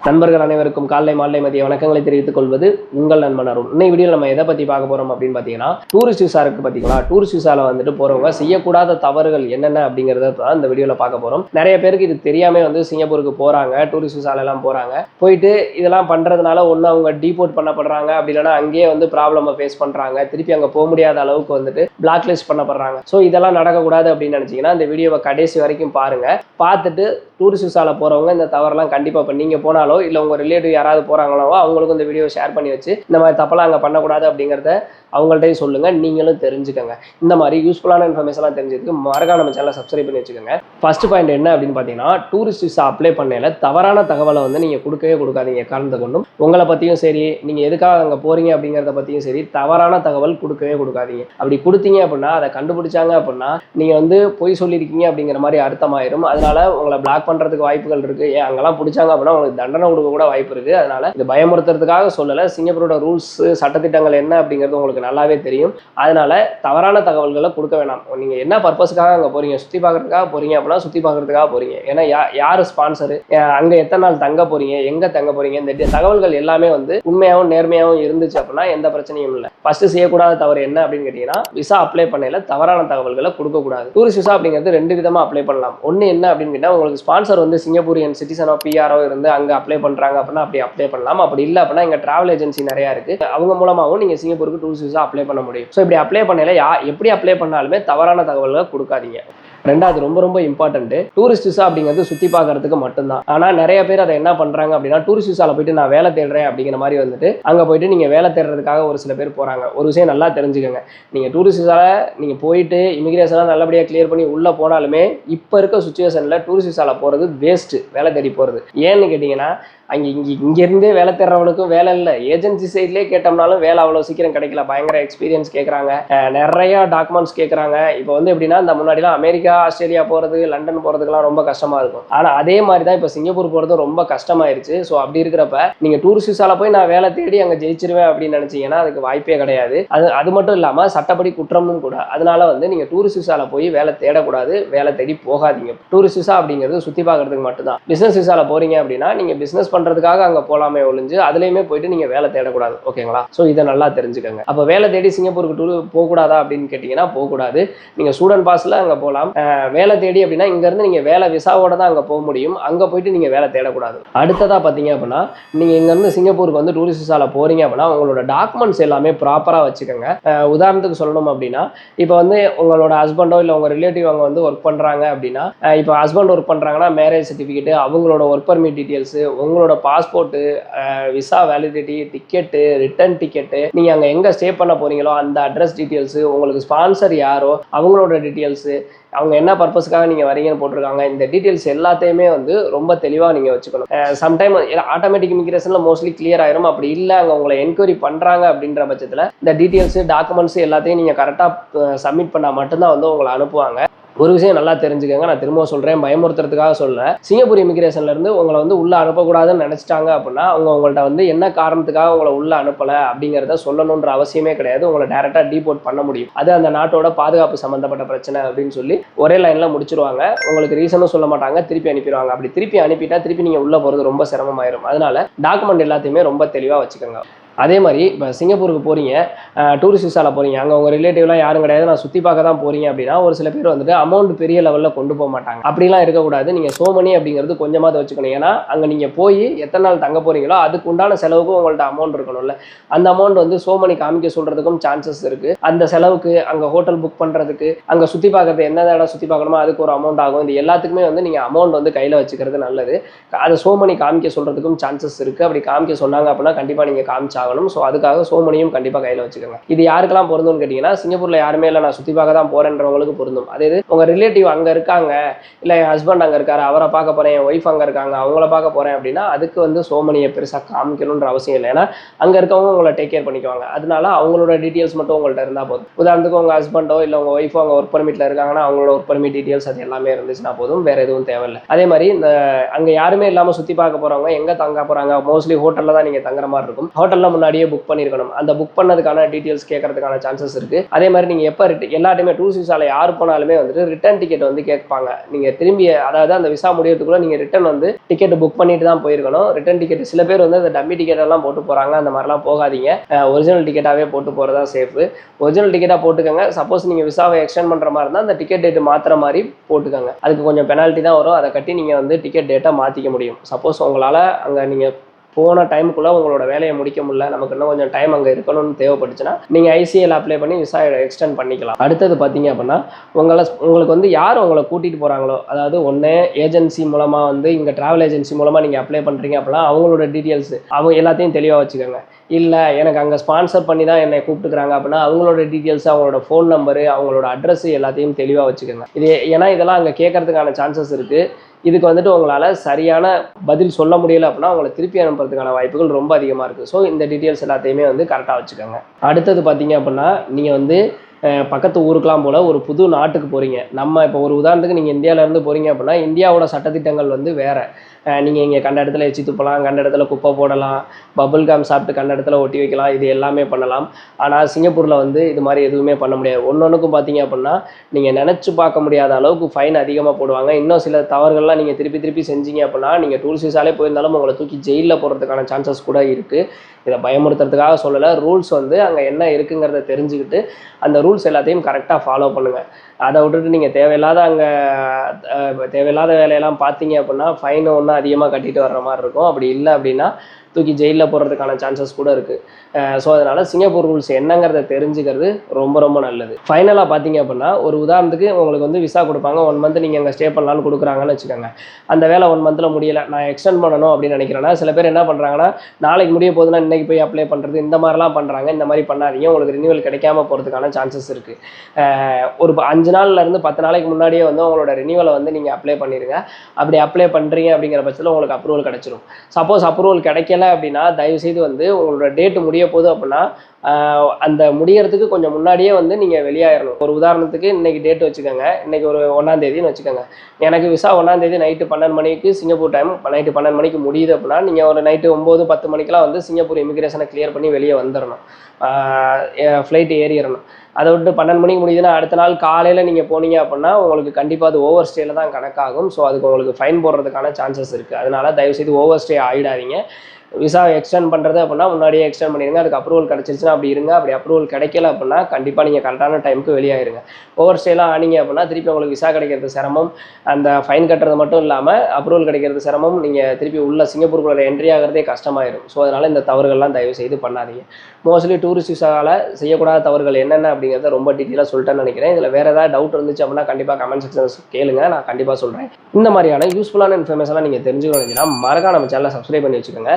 நண்பர்கள் அனைவருக்கும் காலை மாலை மதிய வணக்கங்களை தெரிவித்துக் கொள்வது உங்கள் நண்பன் அருண். இன்னைக்கு வீடியோ நம்ம எதை பத்தி பார்க்க போறோம் அப்படின்னு பாத்தீங்கன்னா, டூரிஸ்ட் விசா இருக்கு பாத்தீங்களா. டூரிஸ்ட் விசால வந்துட்டு போறவங்க செய்யக்கூடாத தவறுகள் என்னென்ன அப்படிங்கறத இந்த வீடியோல பார்க்க போறோம். நிறைய பேருக்கு இது தெரியாம சிங்கப்பூருக்கு போறாங்க, டூரிஸ்ட் விசால எல்லாம் போறாங்க. போயிட்டு இதெல்லாம் பண்றதுனால ஒண்ணு அவங்க டீபோர்ட் பண்ணப்படுறாங்க, அப்படி இல்லைன்னா அங்கேயே ப்ராப்ளம் ஃபேஸ் பண்றாங்க, திருப்பி அங்க போக முடியாத அளவுக்கு பிளாக் லிஸ்ட் பண்ணப்படுறாங்க. ஸோ இதெல்லாம் நடக்கக்கூடாது அப்படின்னு நினைச்சீங்கன்னா இந்த வீடியோவை கடைசி வரைக்கும் பாருங்க. பார்த்துட்டு டூரிஸ்ட் விசால போறவங்க இந்த தவறெல்லாம் கண்டிப்பா இப்போ நீங்க போனாலோ இல்லை உங்க ரிலேட்டிவ் யாராவது போறாங்களோ அவங்களுக்கும் இந்த வீடியோ ஷேர் பண்ணி வச்சு இந்த மாதிரி தப்பெல்லாம் அங்கே பண்ணக்கூடாது அப்படிங்கிறத அவங்கள்ட்டையும் சொல்லுங்க, நீங்களும் தெரிஞ்சுக்கங்க. இந்த மாதிரி யூஸ்ஃபுல்லான இன்ஃபர்மேஷன்லாம் தெரிஞ்சதுக்கு மறக்காம நம்ம சேனலை சப்ஸ்கிரைப் பண்ணி வச்சுக்கோங்க. ஃபர்ஸ்ட் பாயிண்ட் என்ன அப்படின்னு பார்த்தீங்கன்னா, டூரிஸ்ட் விசா அப்ளை பண்ணல தவறான தகவலை நீங்க கொடுக்கவே கொடுக்காதீங்க. காரணத்தை கொண்டும் உங்களை பத்தியும் சரி, நீங்க எதுக்காக அங்கே போறீங்க அப்படிங்கிறத பத்தியும் சரி தவறான தகவல் கொடுக்கவே கொடுக்காதீங்க. அப்படி கொடுத்தீங்க அப்படின்னா அதை கண்டுபிடிச்சாங்க அப்படின்னா நீங்க பொய் சொல்லியிருக்கீங்க அப்படிங்கிற மாதிரி அர்த்தமாயிரும். அதனால உங்களை பிளாக் பண்றதுக்கு வாய்ப்புகள் இருக்கு. ஏன் அங்கெல்லாம் பிடிச்சாங்க அப்படின்னா உங்களுக்கு தண்டனை கொடுக்க கூட வாய்ப்பு இருக்கு. அதனால இது பயமுறுத்துறதுக்காக சொல்லல. சிங்கப்பூரோட ரூல்ஸ் சட்டத்திட்டங்கள் என்ன அப்படிங்கிறது உங்களுக்கு நல்லாவே தெரியும். அதனால தவறான தகவல்களை கொடுக்க வேணாம். நீங்க என்ன பர்பஸ்க்காக அங்க போறீங்க, சுத்தி பார்க்கறதுக்காக போறீங்க அப்படின்னா சுத்தி பார்க்கறதுக்காக போறீங்க. ஏன்னா யாரு ஸ்பான்சர், அங்க எத்தனை நாள் தங்க போறீங்க, எங்க தங்க போறீங்க, இந்த தகவல்கள் எல்லாமே உண்மையாகவும் நேர்மையாகவும் இருந்துச்சு அப்படின்னா எந்த பிரச்சனையும் இல்லை. ஃபர்ஸ்ட் செய்யக்கூடாத தவறு என்ன அப்படின்னு கேட்டீங்கன்னா, விசா அப்ளை பண்ணல தவறான தகவல்களை கொடுக்க கூடாது. டூரிஸ்ட் விசா அப்படிங்கிறது ரெண்டு விதமா அப்ளை பண்ணலாம். ஒன்னு என்ன அப்படின்னு கேட்டா, உங்களுக்கு ஸ்பான்சர் சிங்கப்பூரியன் சிட்டிசனோ பிஆரோ இருந்து அங்க அப்ளை பண்றாங்க அப்படின்னா அப்படி அப்ளை பண்ணலாம். அப்படி இல்லை அப்படின்னா இங்க டிராவல் ஏஜென்சி நிறைய இருக்கு, அவங்க மூலமாகவும் நீங்க சிங்கப்பூருக்கு டூரிஸ்ட் விசா அப்ளை பண்ண முடியும். ஸோ இப்படி அப்ளை பண்ணல எப்படி அப்ளை பண்ணாலுமே தவறான தகவல்களை கொடுக்காதீங்க. ரெண்டாவது ரொம்ப ரொம்ப இம்பார்ட்டன்ட், டூரிஸ்ட் விசா அப்படிங்கிறது சுத்தி பார்க்கறதுக்கு மட்டும்தான். ஆனா நிறைய பேர் அதை என்ன பண்றாங்க அப்படின்னா, டூரிஸ்ட் விசால போயிட்டு நான் வேலை தேடுறேன் அப்படிங்கிற மாதிரி அங்க போயிட்டு நீங்க வேலை தேடுறதுக்காக ஒரு சில பேர் போறாங்க. ஒரு விஷயம் நல்லா தெரிஞ்சுக்கோங்க, நீங்க டூரிஸ்ட் விசால நீங்க போயிட்டு இமிகிரேஷன் நல்லபடியா கிளியர் பண்ணி உள்ள போனாலுமே இப்ப இருக்க சுச்சுவேஷன்ல டூரிஸ்ட் விசால போறது வேஸ்ட். வேலை தேடி போறது ஏன்னு கேட்டீங்கன்னா, இங்கிருந்தே வேலை தேடுறவனுக்கும் வேலை இல்லை. ஏஜென்சி சைட்லேயே கேட்டோம்னாலும் வேலை அவ்வளோ சீக்கிரம் கிடைக்கல. பயங்கர எக்ஸ்பீரியன்ஸ் கேட்குறாங்க, நிறைய டாக்குமெண்ட்ஸ் கேட்குறாங்க. இப்போ எப்படின்னா, இந்த முன்னாடிலாம் அமெரிக்கா ஆஸ்திரேலியா போகிறது லண்டன் போகிறதுக்குலாம் ரொம்ப கஷ்டமாக இருக்கும். ஆனால் அதே மாதிரி தான் இப்போ சிங்கப்பூர் போகிறது ரொம்ப கஷ்டமாயிருச்சு. ஸோ அப்படி இருக்கிறப்ப நீங்கள் டூரிஸ்ட் விசால போய் நான் வேலை தேடி அங்கே ஜெயிச்சிருவேன் அப்படின்னு நினச்சிங்கன்னா அதுக்கு வாய்ப்பே கிடையாது. அது மட்டும் இல்லாமல் சட்டப்படி குற்றமும் கூட. அதனால நீங்கள் டூரிஸ்ட் விசால போய் வேலை தேடக்கூடாது, வேலை தேடி போகாதீங்க. டூரிஸ்ட் விசா அப்படிங்கிறது சுற்றி பார்க்கறதுக்கு மட்டும்தான். பிஸ்னஸ் விசால போறீங்க அப்படின்னா நீங்கள் பிஸ்னஸ் பண்றதுக்காக அங்க போலாமே ஒழிஞ்சு அதுலயுமே போயிட்டு நீங்க வேலை தேடக்கூடாது. ஓகேங்களா? சோ இதை நல்லா தெரிஞ்சுக்கங்க. அப்ப வேலை தேடி சிங்கப்பூருக்கு டூர் போக கூடாதா அப்படின்னு கேட்டீங்கன்னா போகக்கூடாது. நீங்க ஸ்டூடெண்ட் பாஸ்ல அங்க போகலாம். வேலை தேடி அப்படின்னா இங்க இருந்து நீங்க வேலை விசாவோட தான் அங்க போக முடியும். அங்க போயிட்டு நீங்க வேலை தேடக்கூடாது. அடுத்ததா பாத்தீங்க அப்படின்னா, நீங்க இங்க இருந்து சிங்கப்பூருக்கு டூரிஸ்ட் விசால போறீங்க அப்படின்னா உங்களோட டாக்குமெண்ட்ஸ் எல்லாமே ப்ராப்பரா வச்சுக்கோங்க. உதாரணத்துக்கு சொல்லணும் அப்படின்னா, இப்போ உங்களோட ஹஸ்பண்டோ இல்ல உங்க ரிலேட்டிவ் அவங்க ஒர்க் பண்றாங்க அப்படின்னா, இப்போ ஹஸ்பண்ட் ஒர்க் பண்றாங்கன்னா மேரேஜ் சர்டிபிகேட், அவங்களோட ஒர்க் பர்மிட் டீடைல்ஸ், உங்களோட passport, visa validity, ticket, return ticket, நீங்க அங்க எங்க ஸ்டே பண்ண போறீங்களோ அந்த அட்ரஸ் டீடைல்ஸ், உங்களுக்கு ஸ்பான்சர் யாரோ அவங்களோட டீடைல்ஸ், அவங்க என்ன பர்பஸ்க்காக நீங்க வரீங்கன்னு போட்டிருக்காங்க, இந்த டீடைல்ஸ் எல்லாத்தையுமே ரொம்ப தெளிவா நீங்க வச்சுக்கணும். சம்டைம் ஆட்டோமேட்டிக் இமிகிரேஷன்ல மோஸ்ட்லி கிளியர் ஆயிரும். அப்படி இல்லை அங்க உங்களை என்கொயரி பண்றாங்க அப்படின்ற பட்சத்துல இந்த டீடைல்ஸ் டாக்குமெண்ட்ஸ் எல்லாத்தையும் நீங்க கரெக்டா சப்மிட் பண்ணா மட்டும்தான் உங்களை அனுப்புவாங்க. ஒரு விஷயம் நல்லா தெரிஞ்சுக்கங்க, நான் திரும்ப சொல்றேன், பயமுறுத்துறதுக்காக சொல்ல. சிங்கப்பூர் இமிகிரேஷன்ல இருந்து உங்களை உள்ள அனுப்பக்கூடாதுன்னு நினைச்சிட்டாங்க அப்படின்னா அவங்க உங்கள்ட்ட என்ன காரணத்துக்காக உங்களை உள்ள அனுப்பல அப்படிங்கிறத சொல்லணுன்ற அவசியமே கிடையாது. உங்களை டைரக்டா டீபோர்ட் பண்ண முடியும். அது அந்த நாட்டோட பாதுகாப்பு சம்பந்தப்பட்ட பிரச்சனை அப்படின்னு சொல்லி ஒரே லைன்ல முடிச்சிருவாங்க. உங்களுக்கு ரீசனும் சொல்ல மாட்டாங்க, திருப்பி அனுப்பிடுவாங்க. அப்படி திருப்பி அனுப்பிட்டா திருப்பி நீங்க உள்ள போறது ரொம்ப சிரமமாயிரும். அதனால டாக்குமெண்ட் எல்லாத்தையுமே ரொம்ப தெளிவா வச்சுக்கோங்க. அதே மாதிரி இப்போ சிங்கப்பூருக்கு போறீங்க, டூரிஸ்ட் விசால போறீங்க, அங்கே உங்கள் ரிலேட்டிவ்லாம் யாரும் கிடையாது, நான் சுற்றி பார்க்க தான் போறீங்க அப்படின்னா ஒரு சில பேர் அமௌண்ட் பெரிய லெவலில் கொண்டு போக மாட்டாங்க. அப்படிலாம் இருக்கக்கூடாது. நீங்கள் சோமனி அப்படிங்கிறது கொஞ்சமாக வச்சுக்கணும். ஏன்னா அங்கே நீங்கள் போய் எத்தனை நாள் தங்க போறீங்களோ அதுக்கு உண்டான செலவுக்கும் உங்கள்ட்ட அமௌண்ட் இருக்கணும்ல. அந்த அமௌண்ட் சோமனி காமிக்க சொல்றதுக்கும் சான்சஸ் இருக்கு. அந்த செலவுக்கு அங்கே ஹோட்டல் புக் பண்ணுறதுக்கு, அங்கே சுற்றி பார்க்கறது எந்தெந்த இடம் சுற்றி பார்க்கணுமோ அதுக்கு ஒரு அமௌண்ட் ஆகும். இது எல்லாத்துக்குமே நீங்கள் அமௌண்ட் கையில் வச்சுக்கிறது நல்லது. அதை சோமனி காமிக்க சொல்றதுக்கும் சான்சஸ் இருக்கு. அப்படி காமிக்க சொன்னாங்க அப்படின்னா கண்டிப்பாக நீங்கள் காமிச்சா. ஸோ அதுக்காக சோமனியும் கண்டிப்பாக கையில் வச்சுக்கோங்க. இது யாருக்கெல்லாம் பொருந்தும்னு கேட்டீங்கன்னா, சிங்கப்பூர்ல யாருமே இல்லை நான் சுற்றி பார்க்க தான் போறேன்றவங்களுக்கு பொருந்தும். அதே உங்க ரிலேட்டிவ் அங்கே இருக்காங்க, இல்லை என் ஹஸ்பண்ட் அங்கே இருக்காரு, அவரை பார்க்க போறேன், என் ஒய்ஃப் அங்கே இருக்காங்க, அவங்கள பார்க்க போறேன் அப்படின்னா அதுக்கு சோமனியை பெருசாக காமிக்கணுன்ற அவசியம் இல்லை. ஏன்னா அங்கே இருக்கவங்க உங்களை டேக் கேர் பண்ணிக்குவாங்க. அதனால அவங்களோட டீட்டெயில்ஸ் மட்டும் உங்கள்கிட்ட இருந்தால் போதும். உதாரணத்துக்கு உங்க ஹஸ்பண்டோ இல்லை உங்க ஒய்ஃபோ அங்கே ஒர்க் பர்மிட்ல இருக்காங்கன்னா அவங்களோட ஒர்க் பர்மிட் டீட்டெயில்ஸ் அது எல்லாமே இருந்துச்சுன்னா போதும், வேற எதுவும் தேவையில்லை. அதே மாதிரி இந்த அங்கே யாருமே இல்லாமல் சுற்றி பார்க்க போறவங்க எங்க தங்க போறாங்க, மோஸ்ட்லி ஹோட்டல்ல தான் நீங்க தங்குற மாதிரி இருக்கும். ஹோட்டல்ல முன்னாடியே புக் பண்ணியிருக்கணும். அந்த புக் பண்ணதுக்கான டீட்டெயில்ஸ் கேட்கறதுக்கான சான்சஸ் இருக்குது. அதே மாதிரி நீங்கள் எப்போ எல்லா டைமே டூரிஸ்ட் விசாவில் யார் போனாலுமே வந்துட்டு ரிட்டர்ன் டிக்கெட் வந்து கேட்பாங்க. நீங்கள் திரும்பி அதாவது அந்த விசா முடியறதுக்குள்ள நீங்கள் ரிட்டர்ன் வந்து டிக்கெட் புக் பண்ணிட்டு தான் போயிருக்கணும். ரிட்டர்ன் டிக்கெட் சில பேர் வந்து அந்த டம்மி டிக்கெட் எல்லாம் போட்டு போகிறாங்க. அந்த மாதிரிலாம் போகாதீங்க. ஒரிஜினல் டிக்கெட்டாகவே போட்டு போகிறதா சேஃபு. ஒரிஜினல் டிக்கெட்டாக போட்டுக்கோங்க. சப்போஸ் நீங்கள் விசாவை எக்ஸ்டெண்ட் பண்ணுற மாதிரி இருந்தால் அந்த டிக்கெட் டேட் மாற்றுற மாதிரி போட்டுக்கோங்க. அதுக்கு கொஞ்சம் பெனால்ட்டி தான் வரும். அதை கட்டி நீங்கள் வந்து டிக்கெட் டேட்டை மாற்றிக்க முடியும். சப்போஸ் உங்களால் அங்கே நீங்கள் போன டைமுக்குள்ளே உங்களோட வேலையை முடிக்க முடியல, நமக்கு இன்னும் கொஞ்சம் டைம் அங்கே இருக்கணும்னு தேவைப்பட்டுச்சுன்னா நீங்கள் ஐசிஎல் அப்ளை பண்ணி விசா எக்ஸ்டெண்ட் பண்ணிக்கலாம். அடுத்தது பார்த்தீங்க அப்படின்னா உங்களுக்கு வந்து யார் உங்களை கூட்டிகிட்டு போகிறாங்களோ, அதாவது ஒன்று ஏஜென்சி மூலமாக வந்து இங்கே ட்ராவல் ஏஜென்சி மூலமாக நீங்கள் அப்ளை பண்ணுறீங்க அப்படின்னா அவங்களோட டீட்டெயில்ஸ் அவங்க எல்லாத்தையும் தெளிவாக வச்சுக்கோங்க. இல்லை எனக்கு அங்கே ஸ்பான்சர் பண்ணி தான் என்னை கூப்பிட்டுக்கிறாங்க அப்படின்னா அவங்களோட டீட்டெயில்ஸ், அவங்களோட ஃபோன் நம்பரு, அவங்களோட அட்ரஸ் எல்லாத்தையும் தெளிவாக வச்சுக்கோங்க. ஏன்னா இதெல்லாம் அங்கே கேட்கறதுக்கான சான்சஸ் இருக்குது. இதுக்கு வந்துட்டு உங்களால் சரியான பதில் சொல்ல முடியல அப்படின்னா உங்களை திருப்பி அனுப்புறதுக்கான வாய்ப்புகள் ரொம்ப அதிகமாக இருக்குது. ஸோ இந்த டீட்டெயில்ஸ் எல்லாத்தையுமே வந்து கரெக்டாக வச்சுக்கோங்க. அடுத்தது பார்த்தீங்க அப்படின்னா நீங்கள் வந்து பக்கத்து ஊருக்கெலாம் போல் ஒரு புது நாட்டுக்கு போகிறீங்க. நம்ம இப்போ ஒரு உதாரணத்துக்கு நீங்கள் இந்தியாவிலேருந்து போகிறீங்க அப்படின்னா இந்தியாவோட சட்டத்திட்டங்கள் வந்து வேறு. நீங்கள் இங்கே கண்ட இடத்துல எச்சி துப்பலாம், கண்ட இடத்துல குப்பை போடலாம், பபுள் காம் சாப்பிட்டு கண்ட இடத்துல ஒட்டி வைக்கலாம், இது எல்லாமே பண்ணலாம். ஆனால் சிங்கப்பூரில் வந்து இது மாதிரி எதுவுமே பண்ண முடியாது. ஒன்றொன்றுக்கும் பார்த்தீங்க அப்படின்னா நீங்கள் நினச்சி பார்க்க முடியாத அளவுக்கு ஃபைன் அதிகமாக போடுவாங்க. இன்னும் சில தவறுகள்லாம் நீங்கள் திருப்பி செஞ்சீங்க அப்படின்னா நீங்கள் டூரிஸ்ட் விசாலே போயிருந்தாலும் உங்களை தூக்கி ஜெயிலில் போகிறதுக்கான சான்சஸ் கூட இருக்குது. இதை பயமுறுத்துறதுக்காக சொல்லலை. ரூல்ஸ் வந்து அங்கே என்ன இருக்குங்கிறத தெரிஞ்சுக்கிட்டு அந்த ரூல்ஸ் எல்லாத்தையும் கரெக்டாக ஃபாலோ பண்ணுங்கள். அதை விட்டுட்டு நீங்கள் தேவையில்லாத வேலையெல்லாம் பார்த்தீங்க அப்படின்னா ஃபைன் ஒன்று அதிகமாக கட்டிட்டு வர்ற மாதிரி இருக்கும். அப்படி இல்லை அப்படின்னா தூக்கி ஜெயிலில் போடுறதுக்கான சான்சஸ் கூட இருக்குது. ஸோ அதனால் சிங்கப்பூர் ரூல்ஸ் என்னங்கிறத தெரிஞ்சுக்கிறது ரொம்ப ரொம்ப நல்லது. ஃபைனலாக பார்த்தீங்க அப்படின்னா ஒரு உதாரணத்துக்கு உங்களுக்கு வந்து விசா கொடுப்பாங்க. 1 மந்த் நீங்கள் அங்கே ஸ்டே பண்ணலான்னு கொடுக்குறாங்கன்னு வச்சுக்கோங்க. அந்த வேலை 1 மந்தில் முடியலை, நான் எக்ஸ்டெண்ட் பண்ணணும் அப்படின்னு நினைக்கிறேன்னா சில பேர் என்ன பண்ணுறாங்கன்னா நாளைக்கு முடிய போகுதுன்னா இன்றைக்கி போய் அப்ளை பண்ணுறது, இந்த மாதிரிலாம் பண்ணுறாங்க. இந்த மாதிரி பண்ணாதீங்க. உங்களுக்கு ரினியூவல் கிடைக்காம போகிறதுக்கான சான்சஸ் இருக்குது. ஒரு 5 நாள்லேருந்து 10 நாளைக்கு முன்னாடியே வந்து உங்களோட ரினியூவலை வந்து நீங்கள் அப்ளை பண்ணிடுங்க. அப்படி அப்ளை பண்ணுறீங்க அப்படிங்கிற பட்சத்தில் உங்களுக்கு அப்ரூவல் கிடைச்சிடும். சப்போஸ் அப்ரூவல் கிடைக்கல அப்படின்னா தயவுசெய்து வந்து உங்களோட டேட் முடிய போகுது அப்படின்னா அந்த முடியறதுக்கு கொஞ்சம் முன்னாடியே வந்து நீங்கள் வெளியாயிடணும். ஒரு உதாரணத்துக்கு இன்னைக்கு டேட் வச்சுக்கோங்க. இன்னைக்கு ஒரு 1ஆம் தேதின்னு வச்சுக்கோங்க. எனக்கு விசா 1ஆம் தேதி நைட்டு 12 மணிக்கு சிங்கப்பூர் டைம் நைட்டு 12 மணிக்கு முடியுது அப்படின்னா நீங்கள் ஒரு நைட்டு 9-10 மணிக்கெலாம் வந்து சிங்கப்பூர் இமிக்ரேஷனை கிளியர் பண்ணி வெளியே வந்துடணும். ஃப்ளைட்டு ஏறிடணும். அதை விட்டு 12 மணிக்கு முடியுதுன்னா அடுத்த நாள் காலையில் நீங்கள் போனீங்க அப்படின்னா உங்களுக்கு கண்டிப்பாக அது ஓவர் ஸ்டேயில் தான் கணக்காகும். ஸோ அதுக்கு உங்களுக்கு ஃபைன் போடுறதுக்கான சான்சஸ் இருக்குது. அதனால தயவுசெய்து ஓவர் ஸ்டே ஆகிடாதீங்க. விசாவை எக்ஸ்டெண்ட் பண்ணுறது அப்படின்னா முன்னாடியே எக்ஸ்டெண்ட் பண்ணிடுங்க. அதுக்கு அப்ரூவல் கிடச்சிருச்சுன்னா அப்படி இருங்க. அப்படி அப்ரூவல் கிடைக்கல அப்படின்னா கண்டிப்பாக நீங்கள் கரெக்டான டைமுக்கு வெளியாயிருங்க. ஓவர் ஸ்டேலாம் ஆனீங்க அப்படின்னா திருப்பி உங்களுக்கு விசா கிடைக்கிறது சிரமம், அந்த ஃபைன் கட்டுறது மட்டும் இல்லாமல் அப்ரூவல் கிடைக்கிறது சிரமம், நீங்கள் திருப்பி உள்ள சிங்கப்பூருக்குள்ள என்ட்ரி ஆகிறதே கஷ்டமாயிடும். ஸோ அதனால் இந்த தவறுகள்லாம் தயவு செய்து பண்ணாதீங்க. மோஸ்ட்லி டூரிஸ்ட் விசாவில் செய்யக்கூடாத தவறுகள் என்னென்ன அப்படிங்கிறத ரொம்ப டீட்டெயிலாக சொல்லிட்டேன்னு நினைக்கிறேன். இதில் வேறு ஏதாவது டவுட் இருந்துச்சு அப்படின்னா கண்டிப்பாக கமெண்ட் செக்ஷன்ஸ் கேளுங்க, நான் கண்டிப்பாக சொல்கிறேன். இந்த மாதிரியான யூஸ்ஃபுல்லான இன்ஃபர்மேஷன்லாம் நீங்கள் தெரிஞ்சுக்கணும் நினச்சிங்கன்னா மறக்காம நம்ம சேனலை சப்ஸ்கிரைப் பண்ணி வச்சுக்கோங்க.